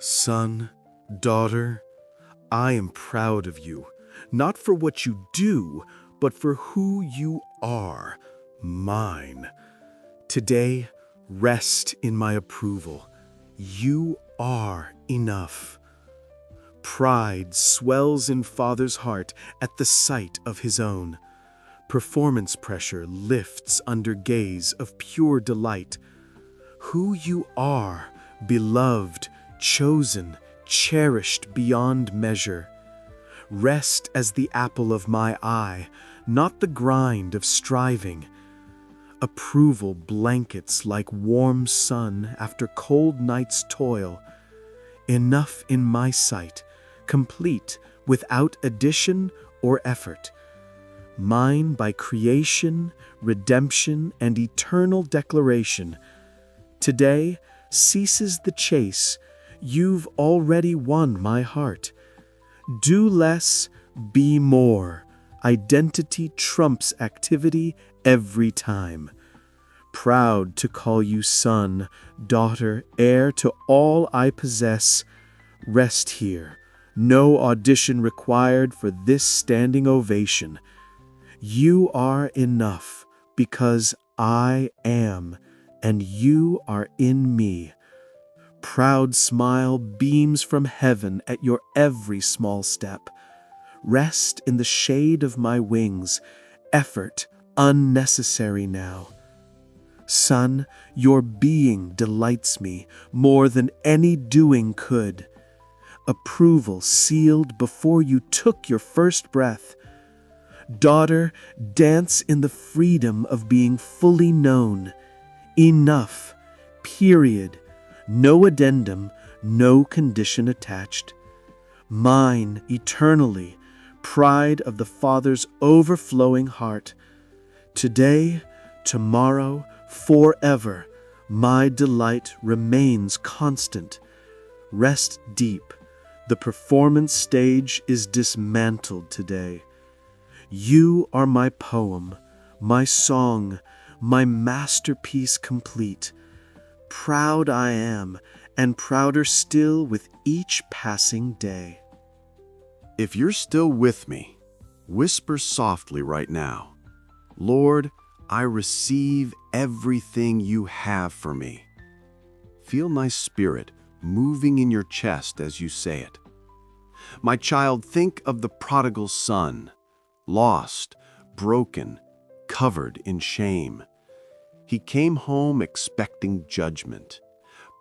Son, daughter, I am proud of you, not for what you do, but for who you are, mine. Today, rest in my approval. You are enough. Pride swells in Father's heart at the sight of his own. Performance pressure lifts under gaze of pure delight. Who you are, beloved, chosen, cherished beyond measure. Rest as the apple of my eye, not the grind of striving. Approval blankets like warm sun after cold night's toil. Enough in my sight, complete without addition or effort. Mine by creation, redemption, and eternal declaration. Today ceases the chase. You've already won my heart. Do less, be more. Identity trumps activity every time. Proud to call you son, daughter, heir to all I possess. Rest here. No audition required for this standing ovation. You are enough because I am, and you are in me. Proud smile beams from heaven at your every small step. Rest in the shade of my wings, effort unnecessary now. Son, your being delights me more than any doing could. Approval sealed before you took your first breath. Daughter, dance in the freedom of being fully known. Enough, period. No addendum, no condition attached. Mine eternally, pride of the Father's overflowing heart. Today, tomorrow, forever, my delight remains constant. Rest deep. The performance stage is dismantled today. You are my poem, my song, my masterpiece complete. Proud I am, and prouder still with each passing day. If you're still with me, whisper softly right now, Lord, I receive everything you have for me. Feel my spirit moving in your chest as you say it. My child, think of the prodigal son, lost, broken, covered in shame. He came home expecting judgment,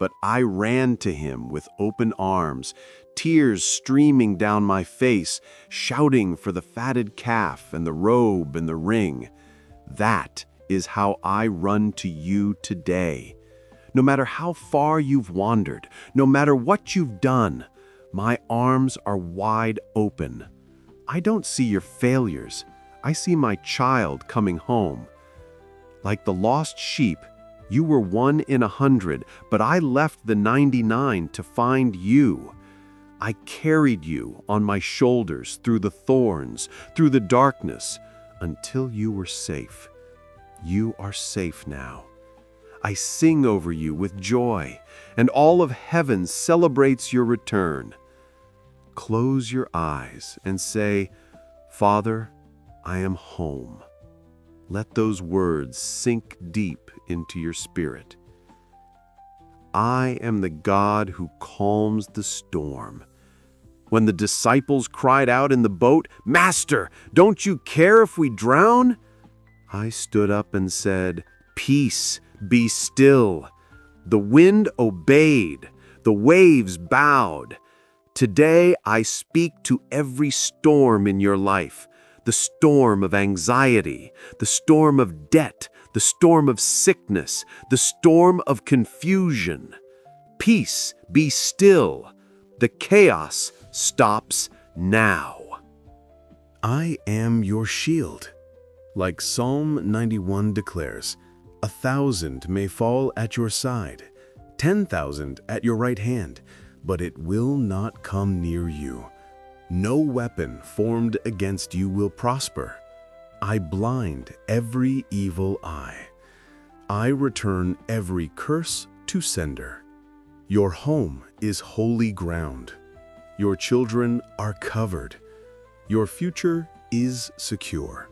but I ran to him with open arms, tears streaming down my face, shouting for the fatted calf and the robe and the ring. That is how I run to you today. No matter how far you've wandered, no matter what you've done, my arms are wide open. I don't see your failures. I see my child coming home. Like the lost sheep, you were 1 in 100, but I left the 99 to find you. I carried you on my shoulders through the thorns, through the darkness, until you were safe. You are safe now. I sing over you with joy, and all of heaven celebrates your return. Close your eyes and say, Father, I am home. Let those words sink deep into your spirit. I am the God who calms the storm. When the disciples cried out in the boat, Master, don't you care if we drown? I stood up and said, Peace, be still. The wind obeyed, the waves bowed. Today I speak to every storm in your life. The storm of anxiety, the storm of debt, the storm of sickness, the storm of confusion. Peace, be still. The chaos stops now. I am your shield. Like Psalm 91 declares, 1,000 may fall at your side, 10,000 at your right hand, but it will not come near you. No weapon formed against you will prosper. I blind every evil eye. I return every curse to sender. Your home is holy ground. Your children are covered. Your future is secure.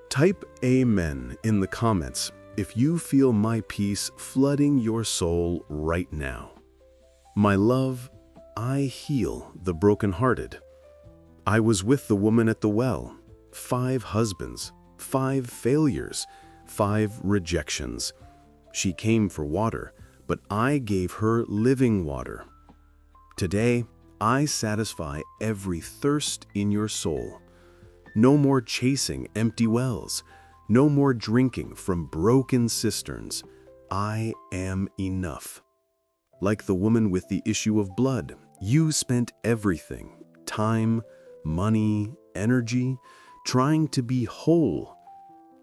Type Amen in the comments if you feel my peace flooding your soul right now. My love, I heal the brokenhearted. I was with the woman at the well. 5 husbands, 5 failures, 5 rejections. She came for water, but I gave her living water. Today, I satisfy every thirst in your soul. No more chasing empty wells. No more drinking from broken cisterns. I am enough. Like the woman with the issue of blood, you spent everything, time, money, energy, trying to be whole.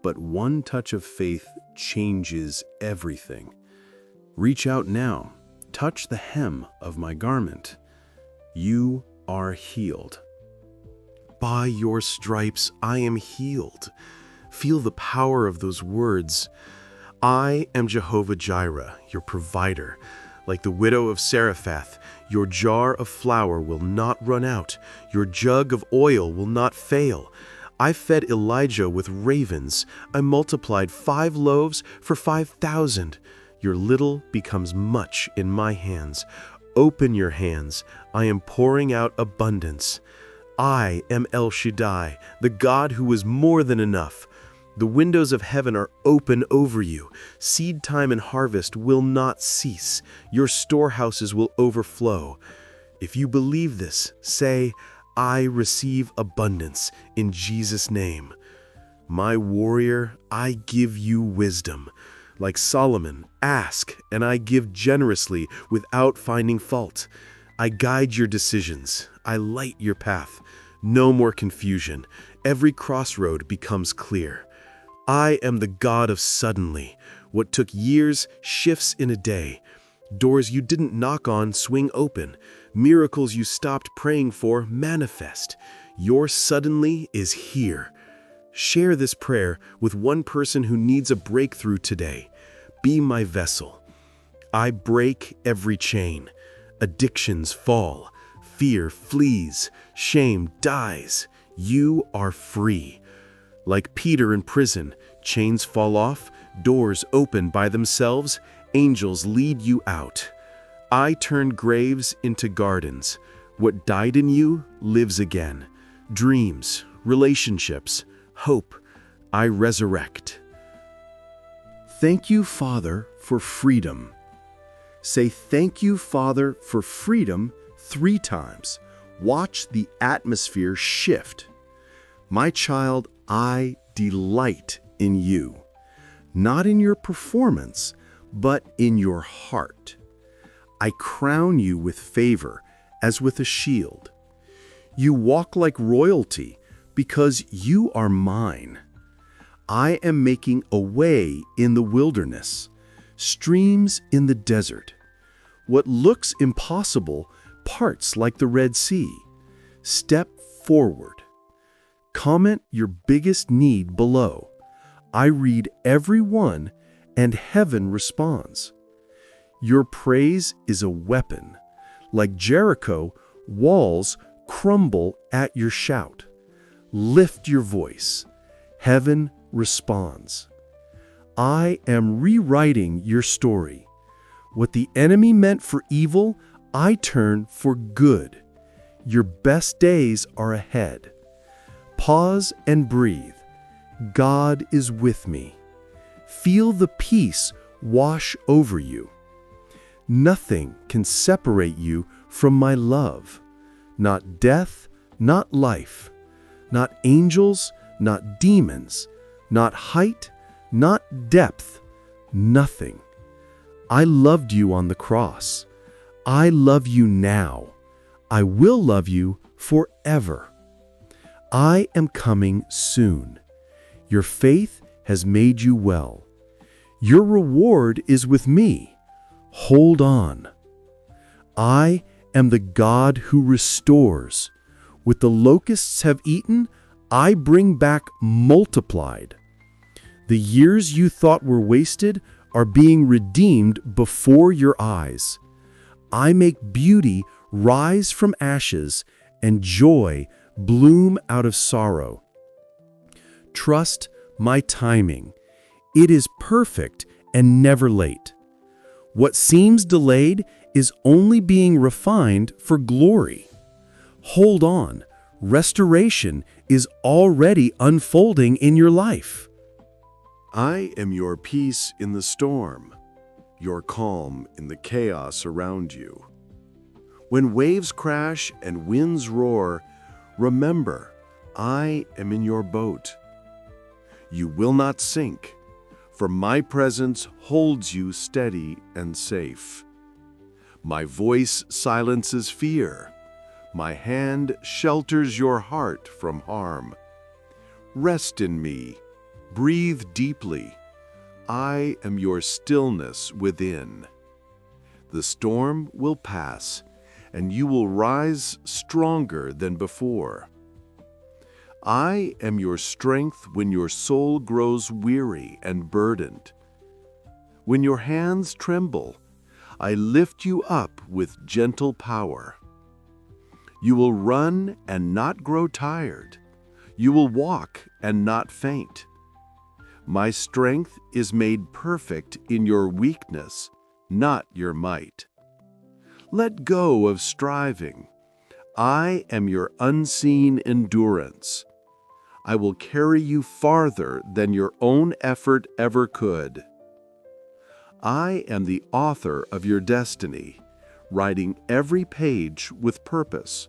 But one touch of faith changes everything. Reach out now, touch the hem of my garment. You are healed. By your stripes I am healed. Feel the power of those words. I am Jehovah Jireh, your provider. Like the widow of Zarephath, your jar of flour will not run out. Your jug of oil will not fail. I fed Elijah with ravens. I multiplied 5 loaves for 5,000. Your little becomes much in my hands. Open your hands. I am pouring out abundance. I am El Shaddai, the God who is more than enough. The windows of heaven are open over you. Seed time and harvest will not cease. Your storehouses will overflow. If you believe this, say, I receive abundance in Jesus' name. My warrior, I give you wisdom. Like Solomon, ask, and I give generously without finding fault. I guide your decisions. I light your path. No more confusion. Every crossroad becomes clear. I am the God of suddenly. What took years shifts in a day. Doors you didn't knock on swing open. Miracles you stopped praying for manifest. Your suddenly is here. Share this prayer with one person who needs a breakthrough today. Be my vessel. I break every chain. Addictions fall. Fear flees. Shame dies. You are free. Like Peter in prison, chains fall off, doors open by themselves, angels lead you out. I turn graves into gardens. What died in you lives again. Dreams, relationships, hope, I resurrect. Thank you, Father, for freedom. Say thank you, Father, for freedom 3 times. Watch the atmosphere shift. My child, I delight in you, not in your performance, but in your heart. I crown you with favor as with a shield. You walk like royalty because you are mine. I am making a way in the wilderness, streams in the desert. What looks impossible parts like the Red Sea. Step forward. Comment your biggest need below. I read every one, and heaven responds. Your praise is a weapon. Like Jericho, walls crumble at your shout. Lift your voice. Heaven responds. I am rewriting your story. What the enemy meant for evil, I turn for good. Your best days are ahead. Pause and breathe. God is with me. Feel the peace wash over you. Nothing can separate you from my love. Not death, not life. Not angels, not demons. Not height, not depth. Nothing. I loved you on the cross. I love you now. I will love you forever. I am coming soon. Your faith has made you well. Your reward is with me. Hold on. I am the God who restores. What the locusts have eaten, I bring back multiplied. The years you thought were wasted are being redeemed before your eyes. I make beauty rise from ashes and joy bloom out of sorrow. Trust my timing. It is perfect and never late. What seems delayed is only being refined for glory. Hold on. Restoration is already unfolding in your life. I am your peace in the storm, your calm in the chaos around you. When waves crash and winds roar, remember, I am in your boat. You will not sink, for my presence holds you steady and safe. My voice silences fear. My hand shelters your heart from harm. Rest in me. Breathe deeply. I am your stillness within. The storm will pass, and you will rise stronger than before. I am your strength when your soul grows weary and burdened. When your hands tremble, I lift you up with gentle power. You will run and not grow tired. You will walk and not faint. My strength is made perfect in your weakness, not your might. Let go of striving. I am your unseen endurance. I will carry you farther than your own effort ever could. I am the author of your destiny, writing every page with purpose.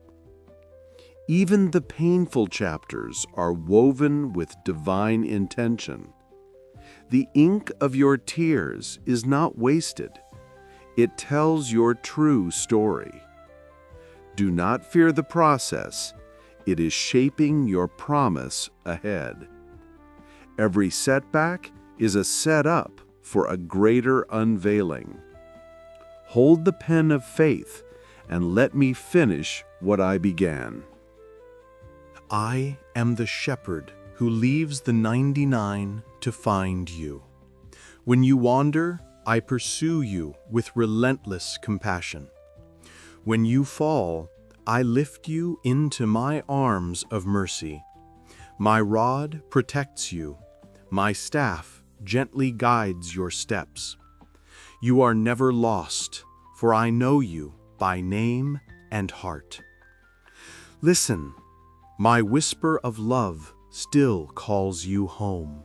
Even the painful chapters are woven with divine intention. The ink of your tears is not wasted. It tells your true story. Do not fear the process. It is shaping your promise ahead. Every setback is a setup for a greater unveiling. Hold the pen of faith and let me finish what I began. I am the shepherd who leaves the 99 to find you. When you wander, I pursue you with relentless compassion. When you fall, I lift you into my arms of mercy. My rod protects you. My staff gently guides your steps. You are never lost, for I know you by name and heart. Listen, my whisper of love still calls you home.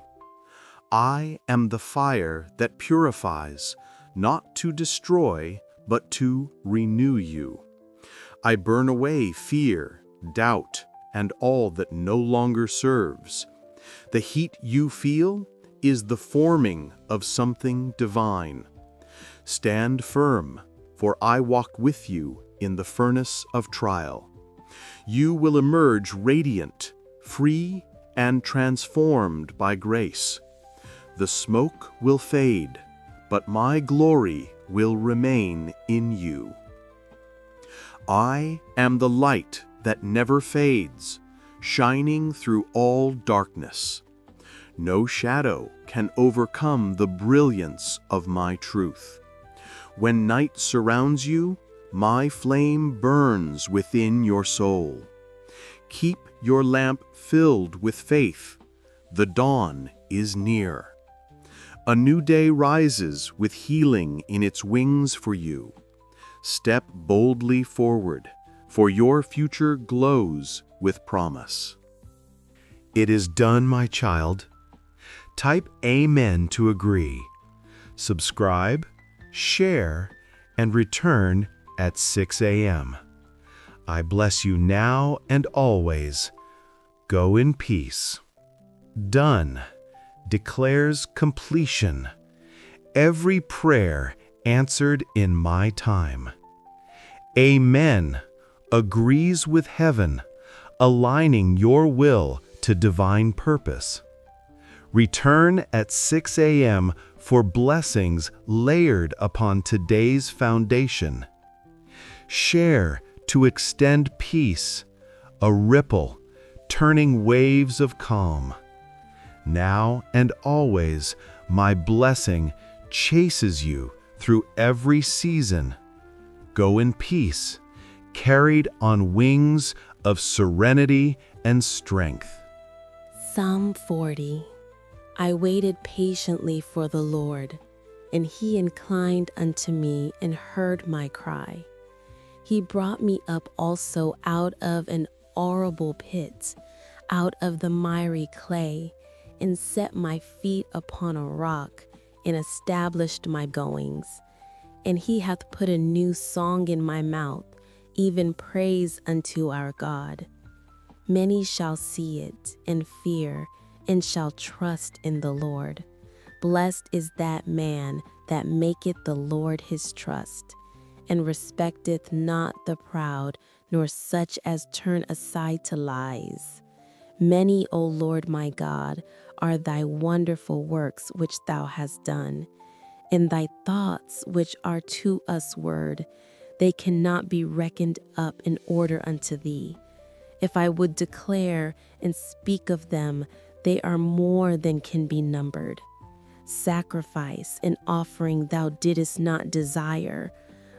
I am the fire that purifies, not to destroy, but to renew you. I burn away fear, doubt, and all that no longer serves. The heat you feel is the forming of something divine. Stand firm, for I walk with you in the furnace of trial. You will emerge radiant, free, and transformed by grace. The smoke will fade, but my glory will remain in you. I am the light that never fades, shining through all darkness. No shadow can overcome the brilliance of my truth. When night surrounds you, my flame burns within your soul. Keep your lamp filled with faith. The dawn is near. A new day rises with healing in its wings for you. Step boldly forward, for your future glows with promise. It is done, my child. Type Amen to agree. Subscribe, share, and return at 6 a.m. I bless you now and always. Go in peace. Done declares completion. Every prayer answered in my time. Amen agrees with heaven, aligning your will to divine purpose. Return at 6 a.m. for blessings layered upon today's foundation. Share to extend peace, a ripple turning waves of calm. Now and always, my blessing chases you through every season. Go in peace, carried on wings of serenity and strength. Psalm 40. I waited patiently for the Lord, and he inclined unto me and heard my cry. He brought me up also out of an horrible pit, out of the miry clay, and set my feet upon a rock, and established my goings. And he hath put a new song in my mouth, even praise unto our God. Many shall see it, and fear, and shall trust in the Lord. Blessed is that man that maketh the Lord his trust, and respecteth not the proud, nor such as turn aside to lies. Many, O Lord my God, are thy wonderful works which thou hast done, and thy thoughts which are to us word, they cannot be reckoned up in order unto thee. If I would declare and speak of them, they are more than can be numbered. Sacrifice and offering thou didst not desire,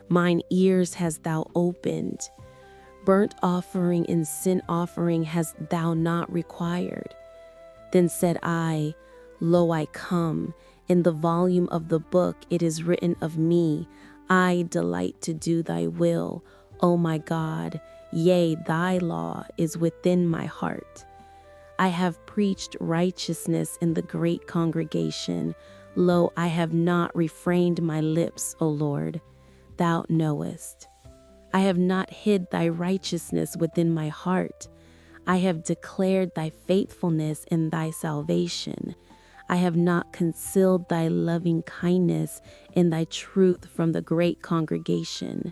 mine ears hast thou opened. Burnt offering and sin offering hast thou not required. Then said I, Lo, I come. In the volume of the book it is written of me, I delight to do thy will, O my God. Yea, thy law is within my heart. I have preached righteousness in the great congregation. Lo, I have not refrained my lips, O Lord. Thou knowest. I have not hid thy righteousness within my heart. I have declared thy faithfulness and thy salvation. I have not concealed thy loving kindness and thy truth from the great congregation.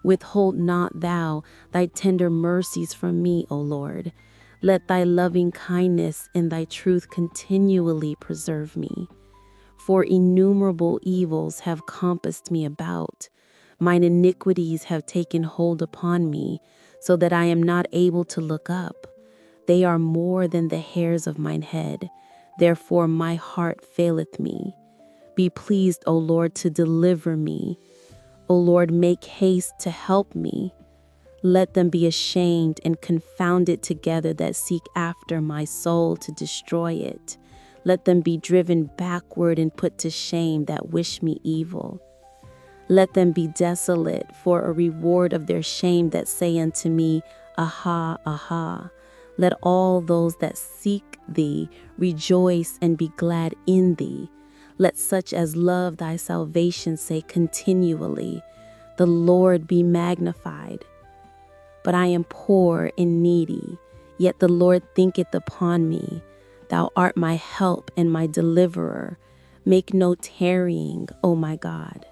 Withhold not thou thy tender mercies from me, O Lord. Let thy loving kindness and thy truth continually preserve me. For innumerable evils have compassed me about. Mine iniquities have taken hold upon me, so that I am not able to look up. They are more than the hairs of mine head. Therefore my heart faileth me. Be pleased, O Lord, to deliver me. O Lord, make haste to help me. Let them be ashamed and confounded together that seek after my soul to destroy it. Let them be driven backward and put to shame that wish me evil. Let them be desolate for a reward of their shame that say unto me, Aha, aha. Let all those that seek thee rejoice and be glad in thee. Let such as love thy salvation say continually, The Lord be magnified. But I am poor and needy, yet the Lord thinketh upon me. Thou art my help and my deliverer. Make no tarrying, O my God.